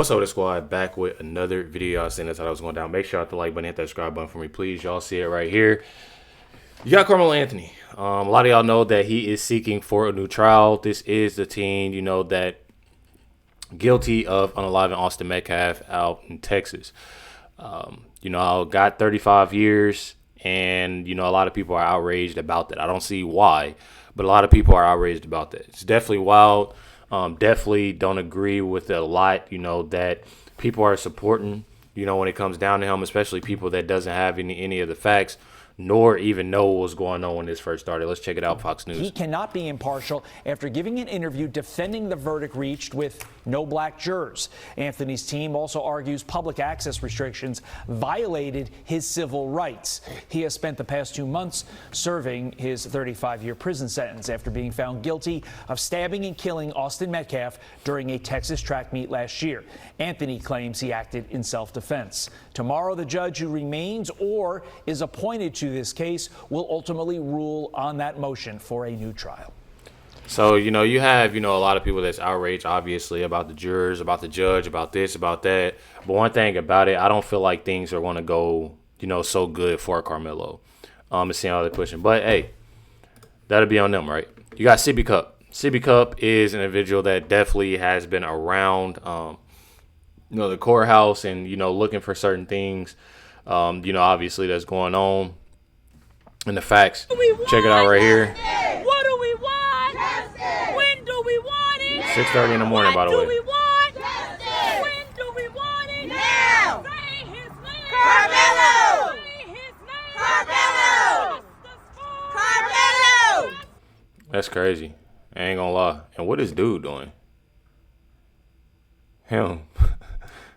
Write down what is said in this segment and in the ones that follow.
What's up, the squad? Back with another video. I seen that's how I was going down. Make sure you hit the like button, hit that subscribe button for me, please. Y'all see it right here. You got Carmelo Anthony. A lot of y'all know that he is seeking for a new trial. This is the teen, that guilty of unaliving Austin Metcalf out in Texas. Got 35 years, and, a lot of people are outraged about that. I don't see why, but a lot of people are outraged about that. It's definitely wild. Definitely don't agree with it a lot, that people are supporting, when it comes down to him, especially people that doesn't have any of the facts, nor even know what was going on when this first started. Let's check it out, Fox News. He cannot be impartial after giving an interview defending the verdict reached with no black jurors. Anthony's team also argues public access restrictions violated his civil rights. He has spent the past 2 months serving his 35-year prison sentence after being found guilty of stabbing and killing Austin Metcalf during a Texas track meet last year. Anthony claims he acted in self-defense. Tomorrow, the judge who remains or is appointed to this case will ultimately rule on that motion for a new trial. So, you have, a lot of people that's outraged, obviously, about the jurors, about the judge, about this, about that. But one thing about it, I don't feel like things are going to go, so good for Carmelo. And seeing how they're pushing. But, hey, that'll be on them, right? You got Sippy Cup. Sippy Cup is an individual that definitely has been around, the courthouse and, looking for certain things, obviously that's going on. And the facts, check it out right here. What do we want? Justice. When do we want it? 6:30 in the morning, by the way. What do we want? Justice. When do we want it? Now. Say his name. Carmelo. Say his name. Carmelo. Justice for Carmelo. That's crazy. I ain't gonna lie. And what is dude doing? Him.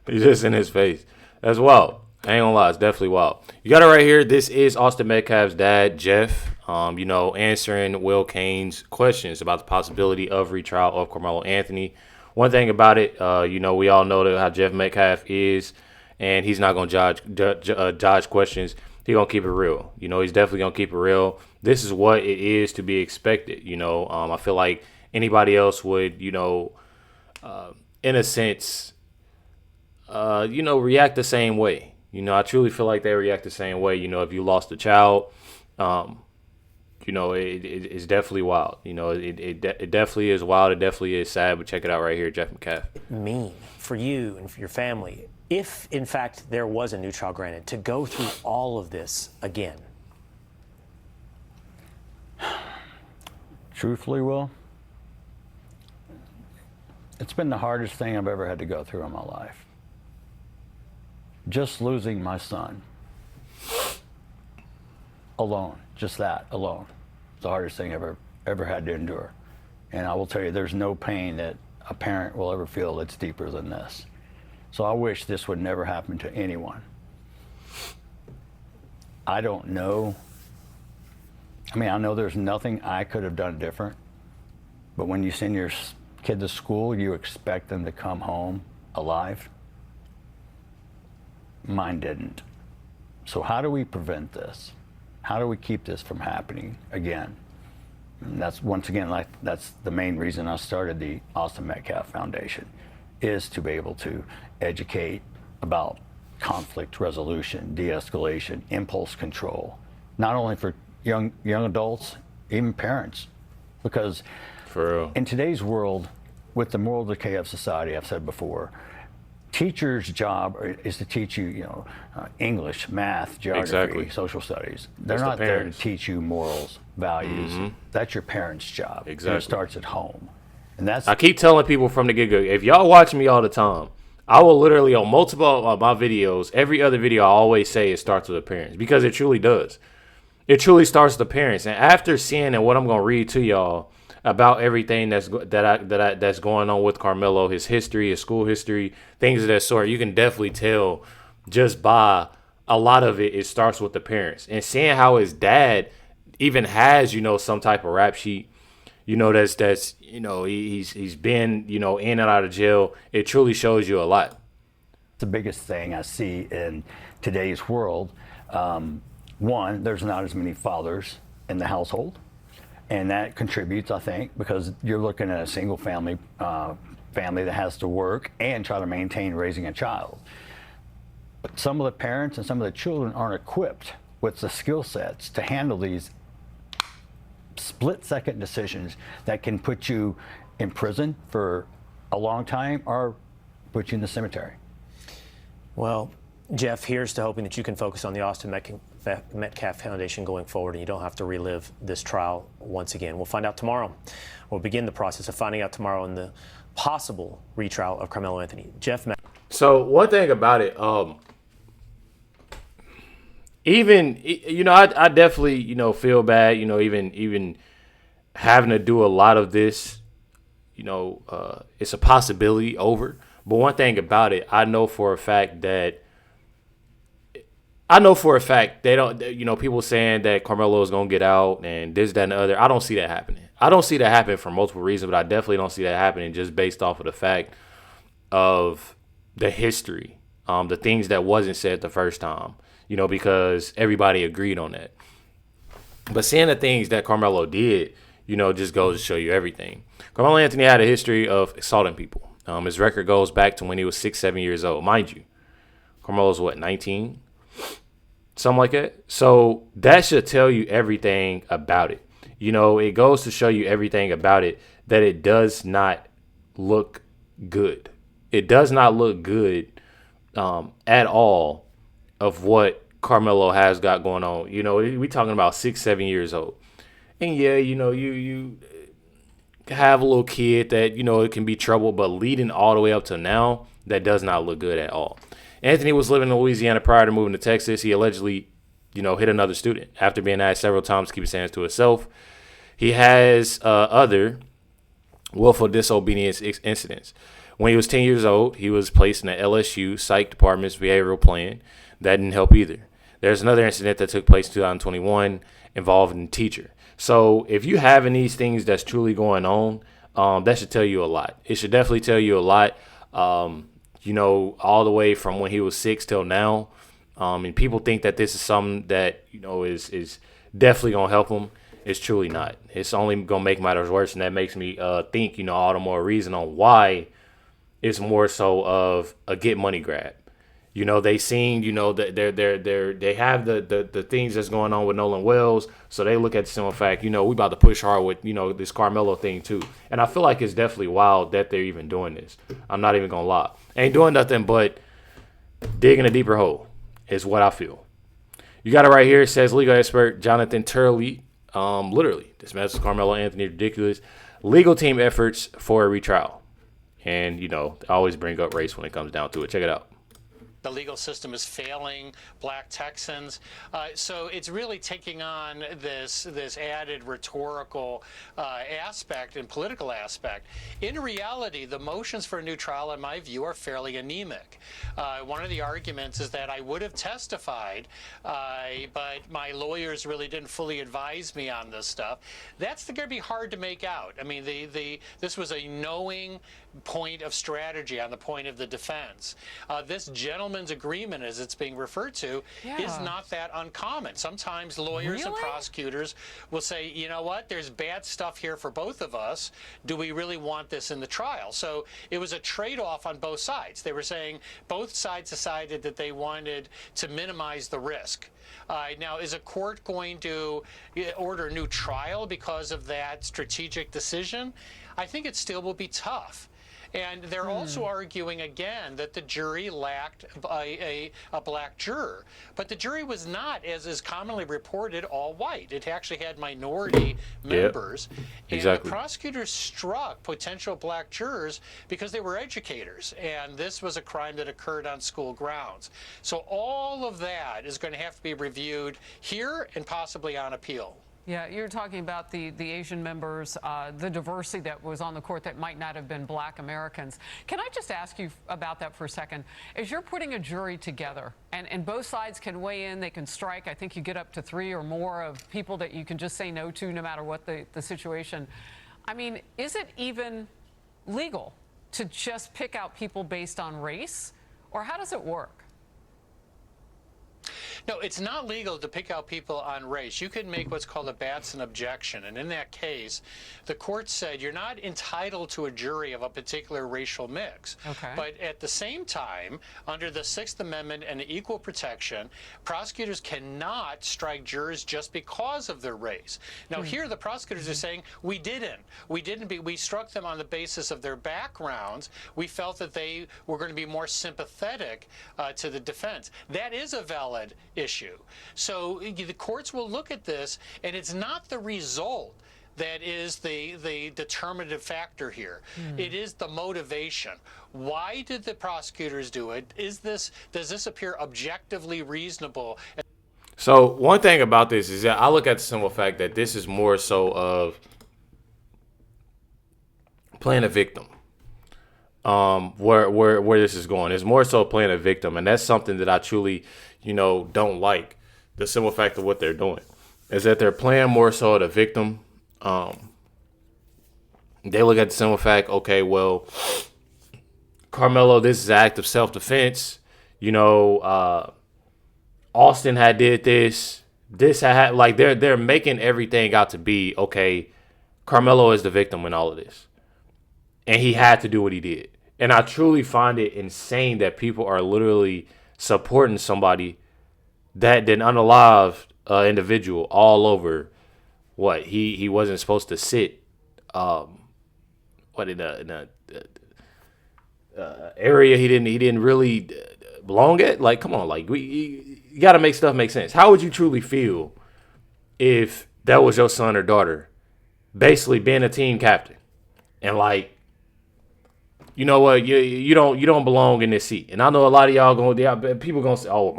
He's just in his face. That's wild. I ain't gonna lie, it's definitely wild. You got it right here. This is Austin Metcalf's dad, Jeff, answering Will Cain's questions about the possibility of retrial of Carmelo Anthony. One thing about it, we all know how Jeff Metcalf is, and he's not gonna dodge questions. He's gonna keep it real. He's definitely gonna keep it real. This is what it is to be expected. I feel like anybody else would, in a sense, react the same way. I truly feel like they react the same way. If you lost a child, it's definitely wild. It definitely is wild. It definitely is sad. But check it out right here, Jeff Metcalf. Mean for you and for your family, if in fact there was a new trial granted, to go through all of this again? Truthfully, Will, it's been the hardest thing I've ever had to go through in my life. Just losing my son alone, just that alone, it's the hardest thing I've ever had to endure. And I will tell you, there's no pain that a parent will ever feel that's deeper than this. So I wish this would never happen to anyone. I don't know. I know there's nothing I could have done different, but when you send your kid to school, you expect them to come home alive. Mine didn't. So how do we prevent this? How do we keep this from happening again? And that's, once again, that's the main reason I started the Austin Metcalf Foundation, is to be able to educate about conflict resolution, de-escalation, impulse control, not only for young adults, even parents. Because for real, in today's world, with the moral decay of society, I've said before, teachers' job is to teach you, English, math, geography, social studies. They're not there to teach you morals, values. That's your parents' job. Exactly. And it starts at home. And I keep telling people from the get-go, if y'all watch me all the time, I will literally, on multiple of my videos, every other video, I always say it starts with the parents, because it truly does. It truly starts with the parents. And after seeing and what I'm going to read to y'all about everything that's going on with Carmelo, his history, his school history, things of that sort, you can definitely tell just by a lot of it, it starts with the parents. And seeing how his dad even has, some type of rap sheet, that's he's been, in and out of jail. It truly shows you a lot. The biggest thing I see in today's world, one, there's not as many fathers in the household. And that contributes, I think, because you're looking at a single family family that has to work and try to maintain raising a child. But some of the parents and some of the children aren't equipped with the skill sets to handle these split-second decisions that can put you in prison for a long time or put you in the cemetery. Well, Jeff, here's to hoping that you can focus on the Austin Metcalf Foundation going forward and you don't have to relive this trial once again. We'll find out tomorrow. We'll begin the process of finding out tomorrow in the possible retrial of Carmelo Anthony. Jeff. So one thing about it, even, you know, I definitely, you know, feel bad, you know, even having to do a lot of this, you know, it's a possibility over. But one thing about it, I know for a fact they don't, you know, people saying that Carmelo is going to get out and this, that, and the other. I don't see that happening. I don't see that happening for multiple reasons, but I definitely don't see that happening just based off of the fact of the history, the things that wasn't said the first time, you know, because everybody agreed on that. But seeing the things that Carmelo did, you know, just goes to show you everything. Carmelo Anthony had a history of assaulting people. His record goes back to when he was 6, 7 years old. Mind you, Carmelo's what, 19? Something like that. So that should tell you everything about it. You know, it goes to show you everything about it that it does not look good. It does not look good at all of what Carmelo has got going on. You know, we talking about 6, 7 years old. And yeah, you know, you have a little kid that, you know, it can be trouble, but leading all the way up to now, that does not look good at all. Anthony was living in Louisiana prior to moving to Texas. He allegedly, you know, hit another student after being asked several times to keep his hands to himself. He has other willful disobedience incidents. When he was 10 years old, he was placed in the LSU psych department's behavioral plan. That didn't help either. There's another incident that took place in 2021 involving a teacher. So if you having these things that's truly going on, that should tell you a lot. It should definitely tell you a lot, you know, all the way from when he was 6 till now. And people think that this is something that, you know, is definitely going to help him. It's truly not. It's only going to make matters worse. And that makes me think, you know, all the more reason on why it's more so of a get money grab. You know, they seen, you know, that they have the things that's going on with Nolan Wells, so they look at the simple fact, you know, we about to push hard with, you know, this Carmelo thing too. And I feel like it's definitely wild that they're even doing this. I'm not even gonna lie, ain't doing nothing but digging a deeper hole is what I feel. You got it right here. It says legal expert Jonathan Turley, literally dismisses Carmelo Anthony ridiculous legal team efforts for a retrial. And you know, they always bring up race when it comes down to it. Check it out. The legal system is failing Black Texans. So it's really taking on this added rhetorical aspect and political aspect. In reality, the motions for a new trial, in my view, are fairly anemic. One of the arguments is that I would have testified, but my lawyers really didn't fully advise me on this stuff. That's going to be hard to make out. I mean, this was a knowing point of strategy on the point of the defense. This gentleman's agreement, as it's being referred to, is not that uncommon. Sometimes lawyers and prosecutors will say, you know what, there's bad stuff here for both of us. Do we really want this in the trial? So it was a trade-off on both sides. They were saying both sides decided that they wanted to minimize the risk. Now, is a court going to order a new trial because of that strategic decision? I think it still will be tough. And they're also arguing again that the jury lacked a black juror. But the jury was not, as is commonly reported, all white. It actually had minority members. And the prosecutors struck potential black jurors because they were educators. And this was a crime that occurred on school grounds. So all of that is going to have to be reviewed here and possibly on appeal. Yeah, you're talking about the Asian members, the diversity that was on the court that might not have been Black Americans. Can I just ask you about that for a second? As you're putting a jury together, and both sides can weigh in, they can strike. I think you get up to 3 or more of people that you can just say no to no matter what the situation. I mean, is it even legal to just pick out people based on race? Or how does it work? No, it's not legal to pick out people on race. You can make what's called a Batson objection. And in that case, the court said you're not entitled to a jury of a particular racial mix. Okay. But at the same time, under the Sixth Amendment and equal protection, prosecutors cannot strike jurors just because of their race. Now, here the prosecutors are saying we didn't. We struck them on the basis of their backgrounds. We felt that they were going to be more sympathetic to the defense. That is a valid issue. So the courts will look at this, and it's not the result that is the determinative factor here. It is the motivation. Why did the prosecutors do it? Does this appear objectively reasonable? So one thing about this is that I look at the simple fact that this is more so of playing a victim. Where this is going is more so playing a victim, and that's something that I truly, don't like. The simple fact of what they're doing is that they're playing more so the victim. They look at the simple fact, okay, well, Carmelo, this is an act of self-defense. Austin had did this. This had like they're making everything out to be okay. Carmelo is the victim in all of this, and he had to do what he did. And I truly find it insane that people are literally supporting somebody that did unalive individual all over. What he wasn't supposed to sit. In a area he didn't really belong at. Like, come on, like you got to make stuff make sense. How would you truly feel if that was your son or daughter, basically being a team captain, and like, you know what, you don't belong in this seat. And I know a lot of y'all people gonna say, oh,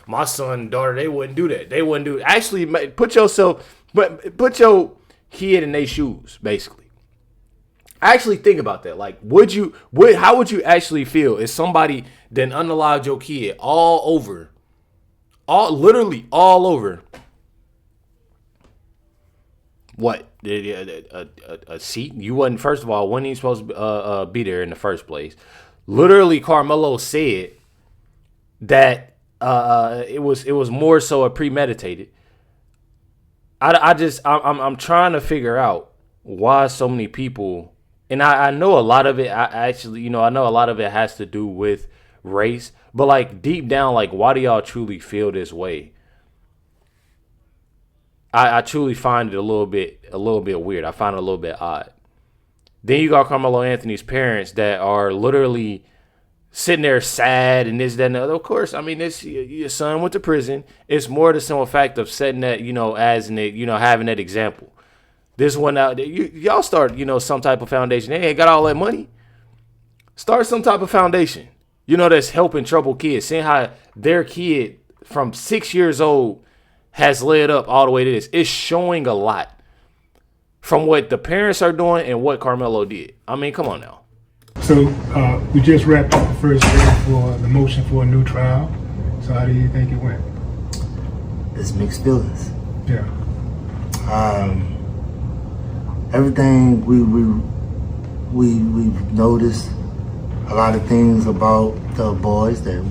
my son and daughter, they wouldn't do that. They wouldn't do it. Actually, put your kid in their shoes, basically. Actually think about that. Like, how would you actually feel if somebody then unallowed your kid literally all over what? A seat? You wasn't, first of all, when you supposed to be there in the first place. Literally, Carmelo said that it was more so a premeditated. I'm trying to figure out why so many people, and I know a lot of it. I know a lot of it has to do with race, but like deep down, like, why do y'all truly feel this way? I truly find it a little bit weird. I find it a little bit odd. Then you got Carmelo Anthony's parents that are literally sitting there sad and this, that, and the other. Of course, I mean, your son went to prison. It's more the simple fact of setting that, as having that example. This one out there, y'all start, some type of foundation. They ain't got all that money. Start some type of foundation, that's helping troubled kids. Seeing how their kid from 6 years old has led up all the way to this. It's showing a lot from what the parents are doing and what Carmelo did. I mean, come on now. So we just wrapped up the first day for the motion for a new trial. So how do you think it went? It's mixed feelings. Yeah. Everything we've noticed, a lot of things about the boys that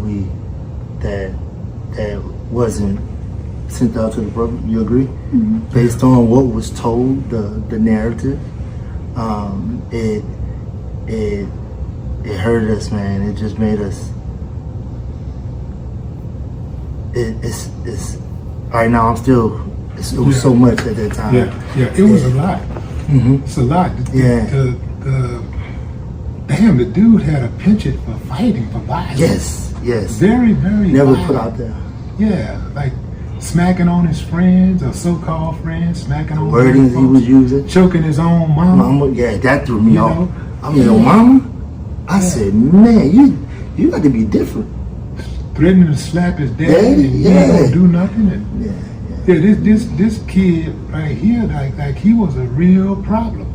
wasn't sent out to the public. You agree? Mm-hmm. Based on what was told, the narrative, it hurt us, man. It just made us. It's right now. It was so much at that time. Yeah. It was a lot. Mm-hmm. It's a lot. The dude had a penchant for fighting, for violence. Yes. Very, very. Never violent. Put out there. Yeah, like smacking on his friends or so-called friends, smacking on wordings he was using, choking his own mama. Yeah, that threw me off. I mean, your mama. I said, man, you got to be different. Threatening to slap his daddy and he don't do nothing. And this kid right here, like he was a real problem.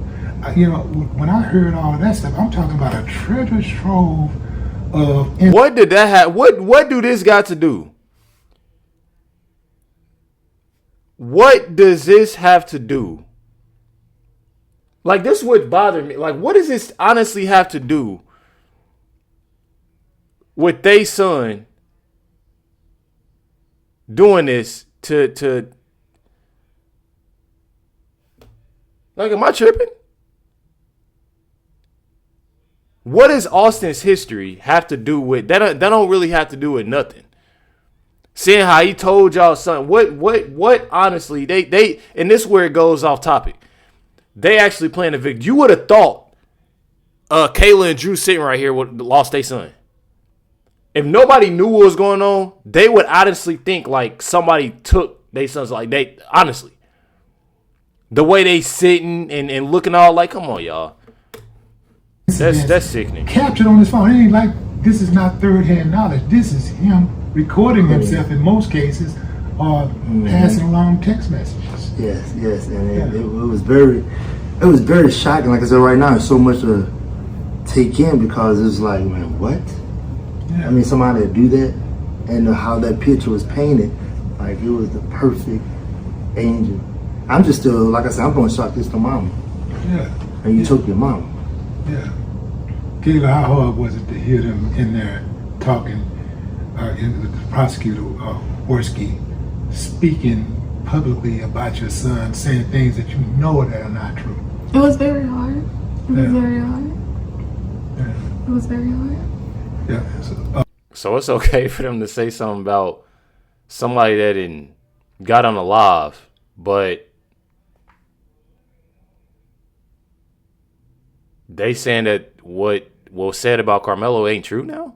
When I heard all of that stuff, I'm talking about a treasure trove of. What did that have? What do this got to do? What does this have to do? Like, this would bother me. Like, what does this honestly have to do with they son doing this to like, am I tripping? What does Austin's history have to do with that? That don't really have to do with nothing. Seeing how he told y'all something. What honestly, they and this is where it goes off topic. They actually playing a victim. You would have thought Kayla and Drew sitting right here would lost their son. If nobody knew what was going on, they would honestly think like somebody took their sons. Like, they honestly, the way they sitting and looking all like, come on, y'all. That's sickening. Captured on his phone. It ain't like this is not third-hand knowledge. This is him recording himself in most cases, or passing along text messages. Yes, and it was very shocking. Like I said, right now, there's so much to take in because it's like, man, what? Yeah. I mean, somebody to do that, and how that picture was painted, like it was the perfect angel. I'm just still, like I said, I'm going to shock this to mama. Yeah. And you took your mama. Yeah. Kayla, how hard was it to hear them in there talking, the prosecutor, Worski, speaking publicly about your son, saying things that you know that are not true? It was very hard. It was very hard. Yeah. It was very hard. Yeah. So it's okay for them to say something about somebody that got on the live, but they saying that what was said about Carmelo ain't true now?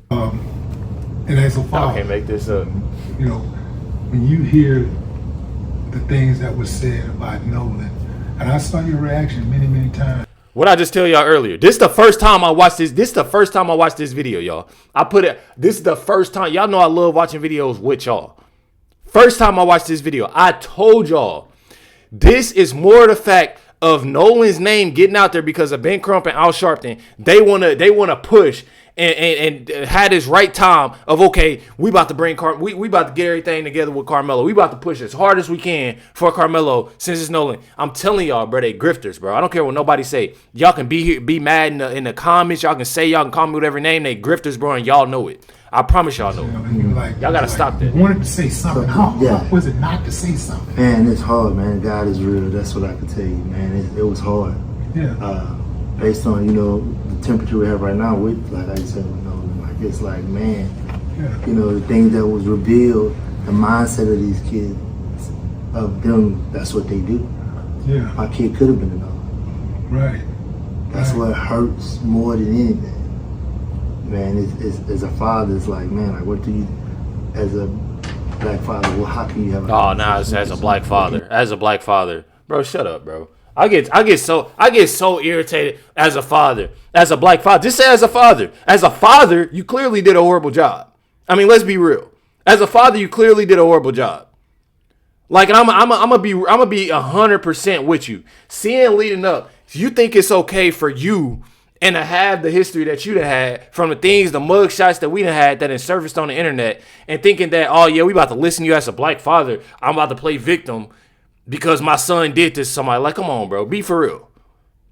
And as a father, I can't make this up. You know, when you hear the things that was said about Nolan, and I saw your reaction many, many times. What I just tell y'all earlier, this is the first time I watched this. This is the first time I watched this video, y'all. This is the first time. Y'all know I love watching videos with y'all. First time I watched this video, I told y'all, this is more the fact of Nolan's name getting out there because of Ben Crump and Al Sharpton. They wanna push and had this right time of, okay, we about to bring we about to get everything together with Carmelo. We about to push as hard as we can for Carmelo since it's Nolan. I'm telling y'all, bro, they grifters, bro. I don't care what nobody say. Y'all can be mad in the comments. Y'all can call me whatever name. They grifters, bro, and y'all know it. I promise y'all know it. Y'all gotta stop that. You wanted to say something. How hard was it not to say something? Man, it's hard, man. God is real. That's what I can tell you, man. It was hard. Yeah. Based on, you know, the temperature we have right now with, like I said, you know, like it's like, man, you know, the things that was revealed, the mindset of these kids, of them, that's what they do. Yeah. My kid could have been another. Right. That's what hurts more than anything. Man, as a father, it's like, man, like, what do you, as a black father, well, how can you have as a black father, bro, shut up, bro. I get so irritated as a father, as a black father. Just say as a father. As a father, you clearly did a horrible job. I mean, let's be real. As a father, you clearly did a horrible job. Like, I'm gonna be 100% with you. Seeing leading up, if you think it's okay for you and to have the history that you done had from the things, the mug shots that we done had that surfaced on the internet, and thinking that, oh yeah, we about to listen to you as a black father, I'm about to play victim because my son did this to somebody. Like, come on, bro. Be for real.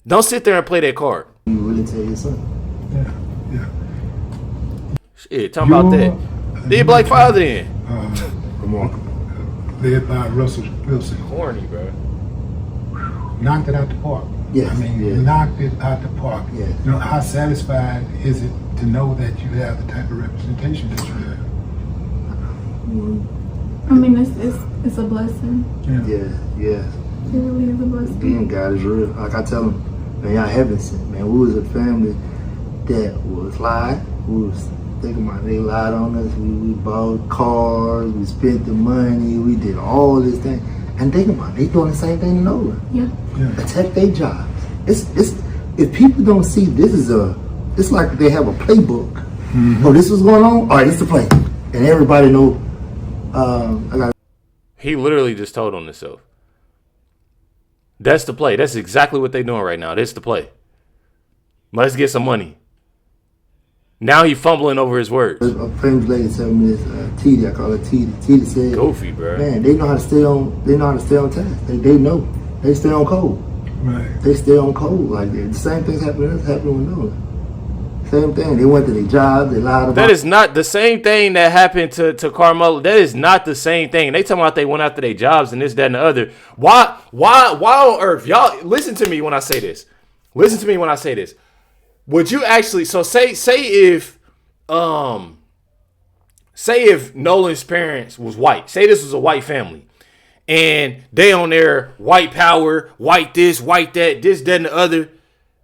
Don't sit there and play that card. You really tell your son? Yeah. Shit, talking about that. Be a black father then. Come on. Led by Russell Wilson. Corny, bro. Knocked it out the park. Yes. I mean, knocked it out the park. Yes. You know, how satisfied is it to know that you have the type of representation that you have? I mean, it's a blessing. Yeah. It really is a blessing. Being God is real. Like I tell them, man, y'all heaven sent, man. We was a family that was lied. We was thinking about they lied on us. We bought cars. We spent the money. We did all this thing. And think about it, they doing the same thing to Nolan. Yeah. Attack their jobs. It's if people don't see this is it's like they have a playbook. Oh, this was going on? All right, it's the play. And everybody know He literally just told on himself. That's the play. That's exactly what they're doing right now. That's the play. Let's get some money. Now he fumbling over his words. A famous lady told me this, T.D., I call her T.D. T.D. said, Goofy, bro. Man, they know how to stay on task. They know. They stay on code. Right. They stay on code like that. The same thing's happening with Nolan. Same thing. They went to their jobs. They lied about. That is not the same thing that happened to Carmelo. That is not the same thing. They talking about they went after their jobs and this, that, and the other. Why on earth? Y'all listen to me when I say this. Listen to me when I say this. Would you actually? So say if Nolan's parents was white. Say this was a white family, and they on their white power, white this, white that, this, that, and the other.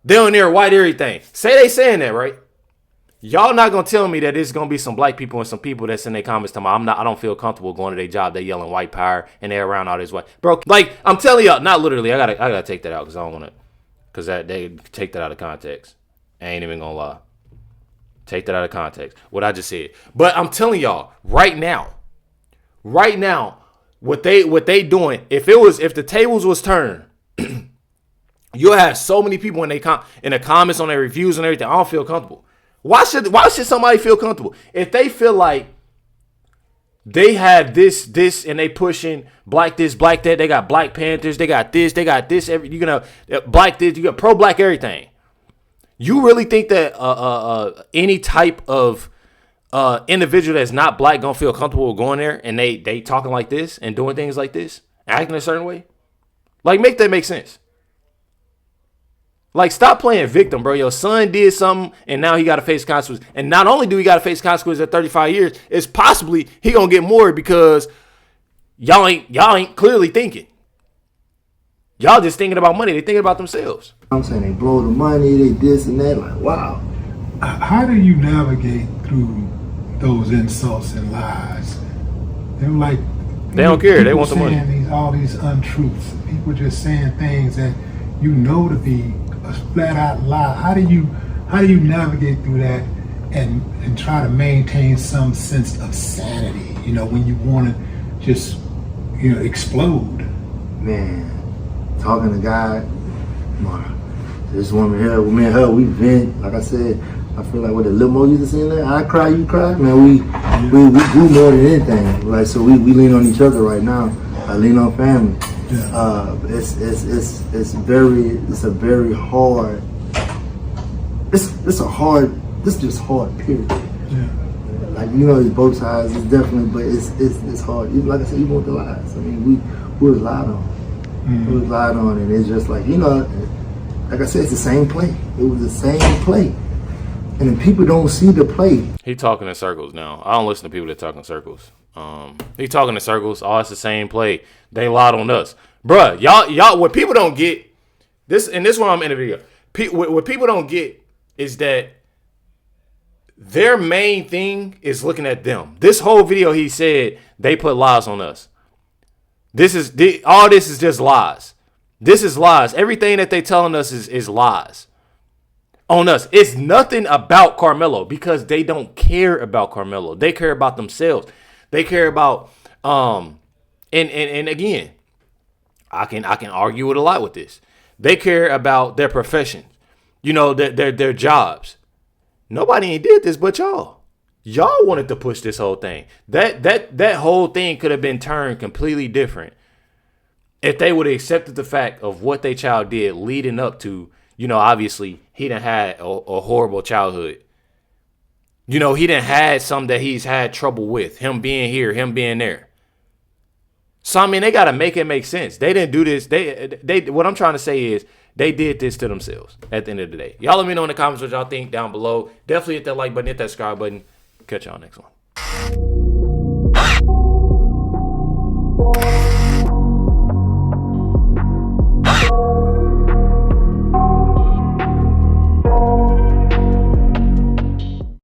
They on there white everything. Say they saying that, right? Y'all not gonna tell me that there's gonna be some black people and some people that's in their comments talking about I don't feel comfortable going to their job. They yelling white power and they're around all this white. Bro, like I'm telling y'all, not literally. I gotta take that out because I don't wanna, because that they take that out of context. I ain't even gonna lie. Take that out of context. What I just said. But I'm telling y'all, right now, what they doing, if the tables was turned. You'll have so many people in the comments on their reviews and everything. I don't feel comfortable. Why should somebody feel comfortable? If they feel like they have this, and they pushing black this, black that, they got Black Panthers, they got this, you're gonna black this, you got pro-black everything. You really think that any type of individual that's not black gonna feel comfortable going there and they talking like this and doing things like this, acting a certain way? Like, make that make sense. Like, stop playing victim, bro. Your son did something, and now he got to face consequences. And not only do he got to face consequences at 35 years, it's possibly he gonna get more because y'all ain't clearly thinking. Y'all just thinking about money. They thinking about themselves. I'm saying they blow the money, they this and that. Like, wow. How do you navigate through those insults and lies? They're like, they don't care. They want the money. All these untruths. People just saying things that you know to be a flat out lie. How do you navigate through that and try to maintain some sense of sanity? You know, when you want to just explode. Man, talking to God, this woman here, me and her, we vent. Like I said, I feel like what the Limo used to say in there, I cry, you cry. Man, we do more than anything. Like, so we lean on each other right now. I lean on family. Yeah. It's a very hard. This is just hard. Period. Yeah. Like, it's both sides. It's definitely, but it's hard. Even, like I said, even with the lies. I mean, we was lied on. Mm-hmm. We was lied on, and it's just like like I said, it's the same play. It was the same play, and then people don't see the play. He talking in circles now. I don't listen to people that talk in circles. He talking in circles. Oh, it's the same play. They lied on us, bruh. Y'all. What people don't get this, and this is why I'm in the video. What people don't get is that their main thing is looking at them. This whole video, he said they put lies on us. All this is just lies. This is lies. Everything that they telling us is lies on us. It's nothing about Carmelo because they don't care about Carmelo. They care about themselves. They care about and again, I can argue it a lot with this. They care about their profession, their jobs. Nobody ain't did this but y'all. Y'all wanted to push this whole thing. That whole thing could have been turned completely different if they would have accepted the fact of what their child did leading up to, obviously he done had a horrible childhood. He done had something that he's had trouble with, him being here, him being there. So, I mean, they got to make it make sense. They didn't do this. They what I'm trying to say is they did this to themselves at the end of the day. Y'all let me know in the comments what y'all think down below. Definitely hit that like button, hit that subscribe button. Catch y'all next one.